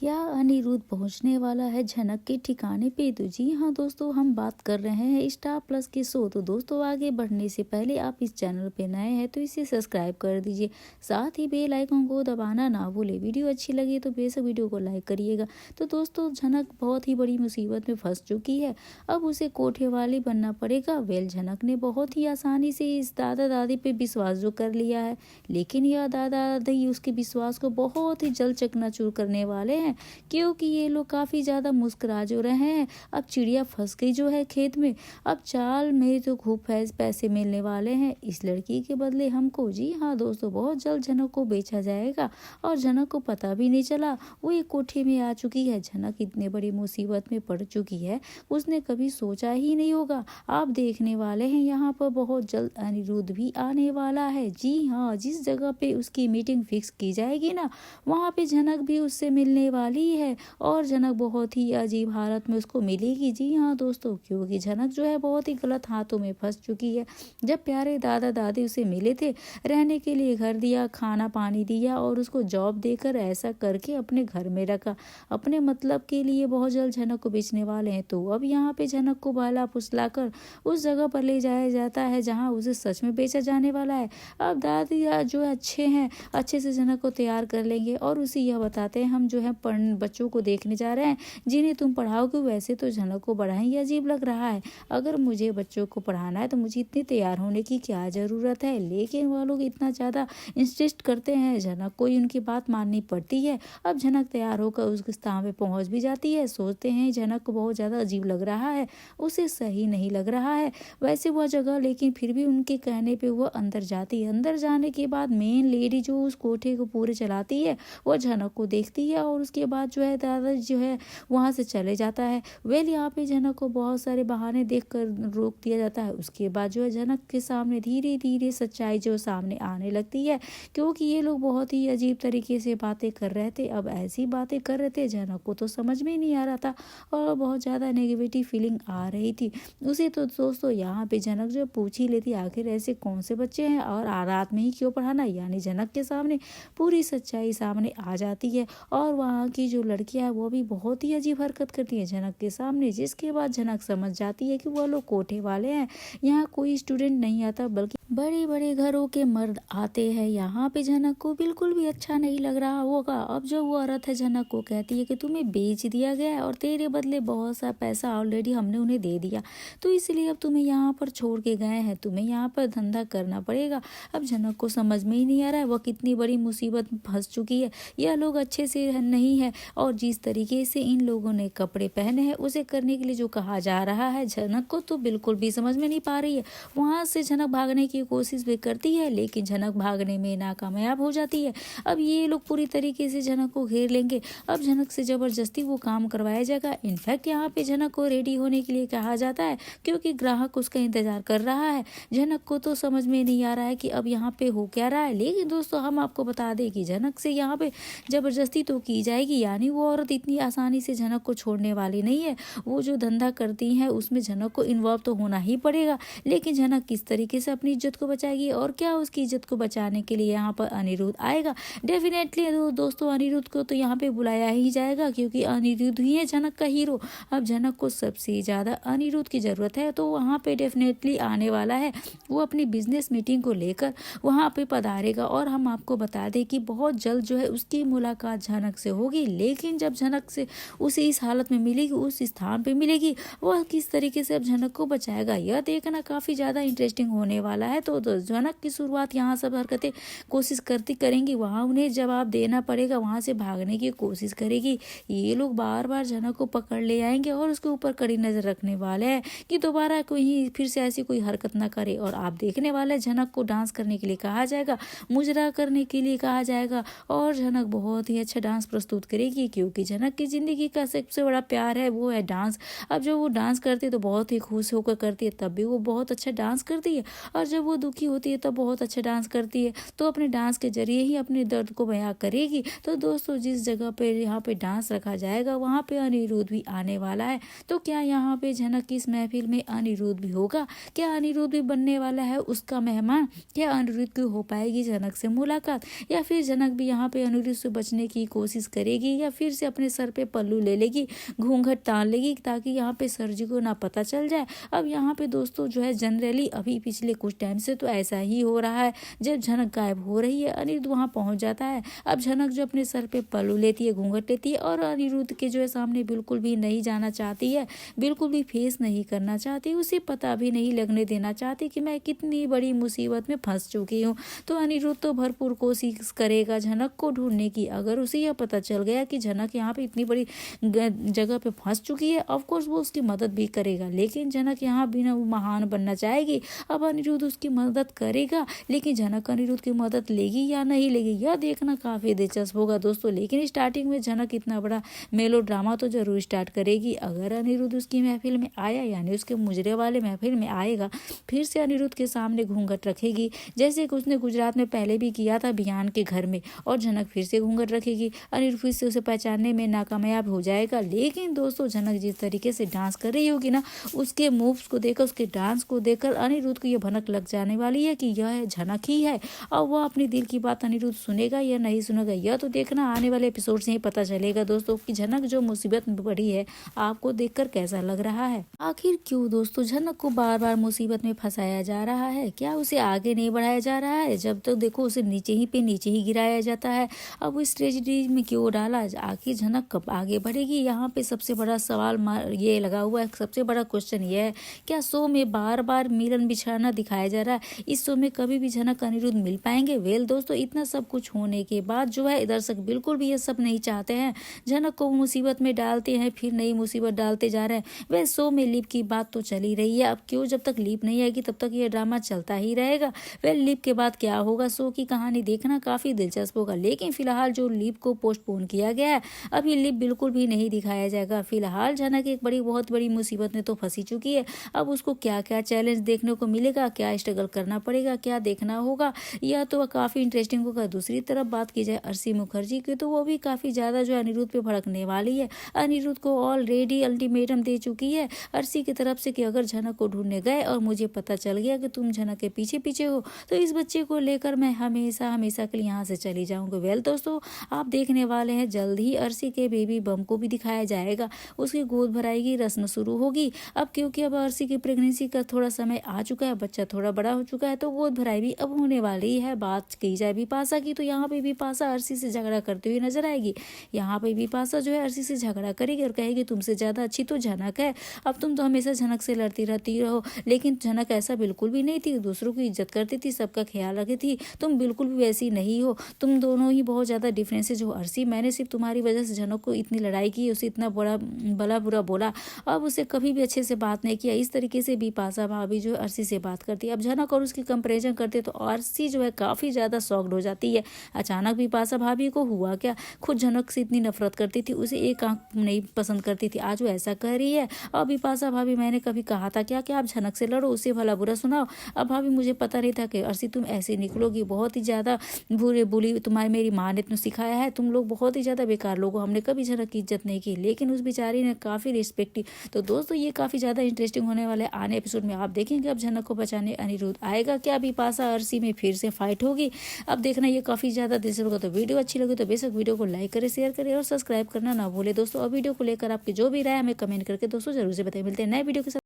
क्या अनिरुद्ध पहुंचने वाला है झनक के ठिकाने पे? तो जी हाँ दोस्तों, हम बात कर रहे हैं स्टार प्लस के शो। तो दोस्तों, आगे बढ़ने से पहले आप इस चैनल पे नए हैं तो इसे सब्सक्राइब कर दीजिए, साथ ही बेल आइकन को दबाना ना भूले। वीडियो अच्छी लगी तो बेशक वीडियो को लाइक करिएगा। तो दोस्तों, झनक बहुत ही बड़ी मुसीबत में फंस चुकी है, अब उसे कोठे वाली बनना पड़ेगा। झनक ने बहुत ही आसानी से इस दादा दादी पे विश्वास जो कर लिया है, लेकिन यह दादा दादी उसके विश्वास को बहुत ही जल्द चकनाचूर करने वाले हैं, क्योंकि ये लोग काफ़ी ज़्यादा मुस्कुरा जो रहे हैं। अब चिड़िया फंस गई जो है खेत में, अब चाल में तो खूब पैसे मिलने वाले हैं इस लड़की के बदले हमको। जी हाँ दोस्तों, बहुत जल्द झनक को बेचा जाएगा और झनक को पता भी नहीं चला वो एक कोठे में आ चुकी है। झनक इतने बड़ी मुसीबत में पड़ चुकी है, उसने कभी सोचा ही नहीं होगा। आप देखने वाले हैं यहाँ पर बहुत जल्द अनिरुद्ध भी आने वाला है। जी हाँ, जिस जगह पे उसकी मीटिंग फिक्स की जाएगी ना, वहाँ पे झनक भी उससे मिलने वाली है और झनक बहुत ही अजीब हालत में उसको मिलेगी। जी हाँ दोस्तों, क्योंकि झनक जो है बहुत ही गलत हाथों में फंस चुकी है। जब प्यारे दादा दादी उसे मिले थे, रहने के लिए घर दिया, खाना पानी दिया और उसको जॉब देकर ऐसा करके अपने घर में रखा, अपने मतलब के लिए बहुत जल्द झनक को बेचने वाले हैं। तो अब यहाँ पे झनक को बहला फुसलाकर उस जगह पर ले जाया जाता है जहाँ उसे सच में बेचा जाने वाला है। अब दादी जो अच्छे हैं, अच्छे से झनक को तैयार कर लेंगे और उसे यह बताते हैं, हम जो है बच्चों को देखने जा रहे हैं जिन्हें तुम पढ़ाओगे। वैसे तो झनक को बड़ा ही अजीब लग रहा है, अगर मुझे बच्चों को पढ़ाना है तो मुझे इतनी तैयार होने की क्या ज़रूरत है, लेकिन वह लोग इतना ज़्यादा इंसिस्ट करते हैं, झनक को उनकी बात माननी पड़ती है। अब झनक तैयार होकर उस स्थान पे पहुंच भी जाती है। सोचते हैं झनक को बहुत ज़्यादा अजीब लग रहा है, उसे सही नहीं लग रहा है वैसे वह जगह, लेकिन फिर भी उनके कहने पे वह अंदर जाती है। अंदर जाने के बाद मेन लेडी जो उस कोठे को पूरे चलाती है, वह झनक को देखती है और उसके बाद जो है दादा जो है वहाँ से चले जाता है। यहाँ पे झनक को बहुत सारे बहाने देखकर रोक दिया जाता है। उसके बाद जो है झनक के सामने धीरे धीरे सच्चाई जो सामने आने लगती है, क्योंकि ये लोग बहुत ही अजीब तरीके से बातें कर रहे थे। अब ऐसी बातें कर रहे थे, झनक को तो समझ में ही नहीं आ रहा था और बहुत ज़्यादा नेगेटिविटी फीलिंग आ रही थी उसे। तो दोस्तों, यहाँ पे झनक जो पूछ ही लेती आखिर ऐसे कौन से बच्चे हैं और रात में ही क्यों पढ़ाना, यानी झनक के सामने पूरी सच्चाई सामने आ जाती है। और वहाँ की जो लड़कियां है वो भी बहुत ही अजीब हरकत करती है झनक के सामने, जिसके बाद झनक समझ जाती है कि वो लोग कोठे वाले हैं। यहाँ कोई स्टूडेंट नहीं आता बल्कि बड़े बड़े घरों के मर्द आते हैं। यहाँ पे झनक को बिल्कुल भी अच्छा नहीं लग रहा होगा। अब जो वो औरत है झनक को कहती है कि तुम्हें बेच दिया गया है और तेरे बदले बहुत सा पैसा ऑलरेडी हमने उन्हें दे दिया, तो इसलिए अब तुम्हें यहाँ पर छोड़ के गए हैं, तुम्हें यहाँ पर धंधा करना पड़ेगा। अब झनक को समझ में ही नहीं आ रहा है वह कितनी बड़ी मुसीबत में फंस चुकी है। यह लोग अच्छे से नहीं है और जिस तरीके से इन लोगों ने कपड़े पहने हैं उसे करने के लिए जो कहा जा रहा है, झनक को तो बिल्कुल भी समझ में नहीं पा रही है। वहां से झनक भागने की कोशिश भी करती है, लेकिन झनक भागने में नाकामयाब हो जाती है। अब ये लोग पूरी तरीके से झनक को घेर लेंगे। अब झनक से जबरदस्ती वो काम करवाया जाएगा। इनफैक्ट यहाँ पे झनक को रेडी होने के लिए कहा जाता है, क्योंकि ग्राहक उसका इंतजार कर रहा है। झनक को तो समझ में नहीं आ रहा है कि अब यहाँ पे हो क्या रहा है। लेकिन दोस्तों, हम आपको बता दें कि झनक से यहाँ पे जबरदस्ती तो की जाएगी, यानी वो औरत इतनी आसानी से झनक को छोड़ने वाली नहीं है। वो जो धंधा करती हैं उसमें झनक को इन्वॉल्व तो होना ही पड़ेगा, लेकिन झनक किस तरीके से अपनी इज्जत को बचाएगी और क्या उसकी इज्जत को बचाने के लिए यहाँ पर अनिरुद्ध आएगा। डेफिनेटली दोस्तों, अनिरुद्ध को तो यहाँ पे बुलाया ही जाएगा, क्योंकि अनिरुद्ध ही है झनक का हीरो। अब झनक को सबसे ज़्यादा अनिरुद्ध की ज़रूरत है, तो वहाँ पे डेफिनेटली आने वाला है। वो अपनी बिजनेस मीटिंग को लेकर वहाँ पे पधारेगा और हम आपको बता दें कि बहुत जल्द जो है उसकी मुलाकात झनक से होगी। लेकिन जब झनक से उसे इस हालत में मिलेगी, उस स्थान पे मिलेगी, वह किस तरीके से अब झनक को बचाएगा, यह देखना काफ़ी ज़्यादा इंटरेस्टिंग होने वाला है। तो झनक की शुरुआत यहाँ सब हरकतें कोशिश करेंगी, वहाँ उन्हें जवाब देना पड़ेगा, वहाँ से भागने की कोशिश करेगी। ये लोग बार बार झनक को पकड़ ले आएंगे और उसके ऊपर कड़ी नज़र रखने वाले हैं कि दोबारा कोई फिर से ऐसी कोई हरकत ना करे। और आप देखने वाले झनक को डांस करने के लिए कहा जाएगा, मुजरा करने के लिए कहा जाएगा और झनक बहुत ही अच्छा डांस प्रस्तुत करेगी, क्योंकि झनक की ज़िंदगी का सबसे बड़ा प्यार है वो है डांस। अब जब वो डांस करती है तो बहुत ही खुश होकर करती है, तब भी वो बहुत अच्छा डांस करती है। और जब वो वो दुखी होती है तब बहुत अच्छा डांस करती है, तो अपने डांस के जरिए ही अपने दर्द को बयां करेगी। तो दोस्तों जिस जगह पे यहाँ पे डांस रखा जाएगा वहाँ पे अनिरुद्ध भी आने वाला है। तो क्या यहाँ पे झनक की इस महफिल में अनिरुद्ध भी होगा? क्या अनिरुद्ध भी बनने वाला है उसका मेहमान? क्या अनिरुद्ध की हो पाएगी झनक से मुलाकात, या फिर झनक भी यहाँ पे अनिरुद्ध से बचने की कोशिश करेगी, या फिर से अपने सर पे पल्लू ले लेगी, घूंघट तान लेगी ताकि यहाँ पे सर जी को ना पता चल जाए। अब यहाँ पे दोस्तों जो है जनरली अभी पिछले कुछ टाइम से तो ऐसा ही हो रहा है, जब झनक गायब हो रही है अनिरुद्ध वहाँ पहुँच जाता है। अब झनक जो अपने सर पे पल्लू लेती है, घूंघट लेती है और अनिरुद्ध के जो है सामने बिल्कुल भी नहीं जाना चाहती है, बिल्कुल भी फेस नहीं करना चाहती, उसे पता भी नहीं लगने देना चाहती कि मैं कितनी बड़ी मुसीबत में फंस चुकी हूँ। तो अनिरुद्ध तो भरपूर कोशिश करेगा झनक को ढूंढने की। अगर उसे यह पता चल गया कि झनक यहाँ पे इतनी बड़ी जगह पे फंस चुकी है, ऑफ कोर्स वो उसकी मदद भी करेगा, लेकिन झनक यहाँ बिना महान बनना चाहेगी। अब अनिरुद्ध उसकी मदद करेगा, लेकिन झनक अनिरुद्ध की मदद लेगी या नहीं लेगी यह देखना काफी दिलचस्प होगा दोस्तों। लेकिन स्टार्टिंग में झनक इतना बड़ा मेलो ड्रामा तो जरूर स्टार्ट करेगी। अगर अनिरुद्ध उसकी महफिल में आया, यानी उसके मुजरे वाले महफिल में आएगा, फिर से अनिरुद्ध के सामने घूंघट रखेगी, जैसे कि उसने गुजरात में पहले भी किया था बियान के घर में, और झनक फिर से घूंघट रखेगी। अनिरुद्ध फिर से उसे पहचानने में नाकामयाब हो जाएगा। लेकिन दोस्तों झनक जिस तरीके से डांस कर रही होगी ना, उसके मूव्स को देखकर, उसके डांस को देखकर अनिरुद्ध को यह भनक लग जाने वाली है कि यह झनक ही है। और वह अपनी दिल की बात अनिरुद्ध सुनेगा या नहीं सुनेगा यह तो देखना आने वाले एपिसोड से ही पता चलेगा दोस्तों कि झनक जो मुसीबत में पड़ी है आपको देखकर कैसा लग रहा है। आखिर क्यों दोस्तों झनक को बार बार मुसीबत में फंसाया जा रहा है? क्या उसे आगे नहीं बढ़ाया जा रहा है? जब तक देखो उसे नीचे ही गिराया जाता है। अब वो इस ट्रेजेडी में क्यों डाला? आखिर झनक कब आगे बढ़ेगी? यहाँ पे सबसे बड़ा सवाल ये लगा हुआ है, सबसे बड़ा क्वेश्चन ये है, क्या शो में बार बार मिलन बिछड़ना दिखाया जा रहा है? इस शो में कभी भी झनक अनिरुद्ध मिल पाएंगे? वेल दोस्तों इतना सब कुछ होने के बाद जो है दर्शक बिल्कुल भी ये सब नहीं चाहते हैं। झनक को मुसीबत में डालते हैं, फिर नई मुसीबत डालते जा रहे हैं। वह शो में लीप की बात तो चली रही है, अब क्यों जब तक लीप नहीं आएगी तब तक ये ड्रामा चलता ही रहेगा। वह लीप के बाद क्या होगा, शो की कहानी देखना काफी दिलचस्प होगा। लेकिन फिलहाल जो लीप को पोस्टपोन किया गया है, अभी लीप बिल्कुल भी नहीं दिखाया जाएगा। फिलहाल झनक एक बहुत बड़ी मुसीबत में तो फंसी चुकी है। अब उसको क्या क्या चैलेंज देखने को मिलेगा, क्या स्ट्रगल करना पड़ेगा, क्या देखना होगा, यह तो काफी इंटरेस्टिंग होगा। दूसरी तरफ बात की जाए अर्शी मुखर्जी की, तो वो भी काफी ज्यादा जो अनिरुद्ध पे भड़कने वाली है। अनिरुद्ध को ऑलरेडी अल्टीमेटम दे चुकी है अर्शी की तरफ से कि अगर झनक को ढूंढने गए और मुझे पता चल गया कि तुम झनक के पीछे पीछे हो, तो इस बच्चे को लेकर मैं हमेशा हमेशा के लिए यहाँ से चली जाऊंगी। वेल दोस्तों आप देखने वाले हैं जल्द ही अर्शी के बेबी बम को भी दिखाया जाएगा, उसकी गोद भराई की रस्म शुरू होगी। अब क्योंकि अब अर्शी की प्रेगनेंसी का थोड़ा समय आ चुका है, बच्चा थोड़ा बड़ा हो चुका है, तो गोद भराई भी अब होने वाली है। बात की जाए बिपाशा की, तो यहाँ पे बिपाशा अर्शी से झगड़ा करते हुए नजर आएगी। यहाँ पे बिपाशा जो है अर्शी से झगड़ा करेगी और कहेगी तुमसे ज्यादा अच्छी तो झनक है, अब तुम तो हमेशा झनक से लड़ती रहती रहो। लेकिन झनक ऐसा बिल्कुल भी नहीं थी, दूसरों की इज्जत करती थी, सबका ख्याल रखती थी, तुम बिल्कुल भी वैसी नहीं हो। तुम दोनों ही बहुत ज्यादा डिफरेंसेज हो अर्शी, मैंने सिर्फ तुम्हारी वजह से झनक को इतनी लड़ाई की, उसे इतना बड़ा भला बुरा बोला, अब उसे कभी भी अच्छे से बात नहीं किया। इस तरीके से बिपाशा भाभी जो है अर्शी से बात करती है। अब झनक और उसकी कंपैरिजन करते तो अर्शी जो है काफी ज्यादा शॉक्ड हो जाती है। अचानक बिपाशा भाभी को हुआ क्या, खुद झनक से इतनी नफरत करती थी, उसे एक आंख नहीं पसंद करती थी, आज वो ऐसा कह रही है। अब बिपाशा भाभी मैंने कभी कहा था क्या कि आप झनक से लड़ो, उसे भला बुरा सुनाओ? अब भाभी मुझे पता नहीं था कि अर्शी तुम ऐसे निकलोगी, बहुत ही ज्यादा बुरे बुली तुम्हारी मेरी माँ ने तुम सिखाया है, तुम लोग बहुत ही ज्यादा बेकार लोग हो, हमने कभी झनक की इज्जत नहीं की। लेकिन उस बेचारी ने काफी रिस्पेक्ट की। तो दोस्तों ये काफी ज्यादा इंटरेस्टिंग होने वाले आने एपिसोड में, आप देखेंगे अब झनक को बचाने अनिरुद्ध आएगा, क्या बिपाशा अर्शी में फिर से फाइट होगी, अब देखना ये काफी ज्यादा दिलचस्प होगा। तो वीडियो अच्छी लगी तो बेशक वीडियो को लाइक करें, शेयर करें और सब्सक्राइब करना ना भूले दोस्तों। और वीडियो को लेकर आपकी जो भी राय हमें कमेंट करके दोस्तों जरूर से बताएं। मिलते हैं नए वीडियो के साथ।